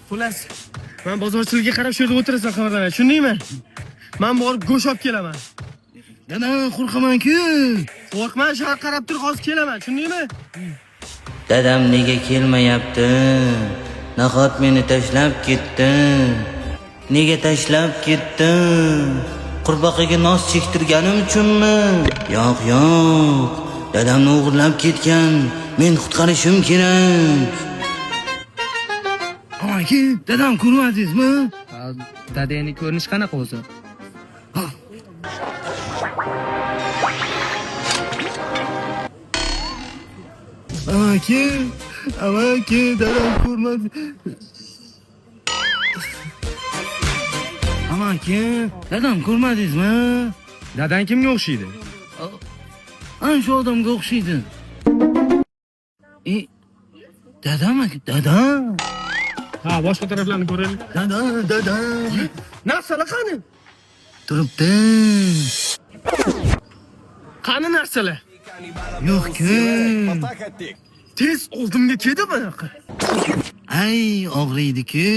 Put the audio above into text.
Xullas, men bozorchilikka qarab shu yerda o'tirasan xabardan, tushundingmi? Men borib go'sht olib kelaman. Dada, qo'rqaman-ku. Qo'rqma, shart qarab tur, hozir kelaman, tushundingmi? Dadam nega kelmayapti? Nahot meni tashlab ketdi? Nega tashlab ketdi? Qurbaqaga nos chektirganim uchunmi? Yo'q, yo'q. Dadamni o'g'irlab ketgan. Men qutqarishim kerak. Amaki, dadam ko'rmadingizmi? Dadangning ko'rinishi qanaqa o'zi? Amaki, dadam ko'rmadi. Amaki, dadam ko'rmadingizmi? Dadang kimga o'xshaydi? Ana shu odamga o'xshaydi. Dadam, dadam. Ha, boshqa taraflarni ko'raylik. Dadam. Narsalar qani? Turibdi. Qani narsalar? Yo'q-ku. Tez oldimga keldi bunaqa. Ay, og'riydi-ku.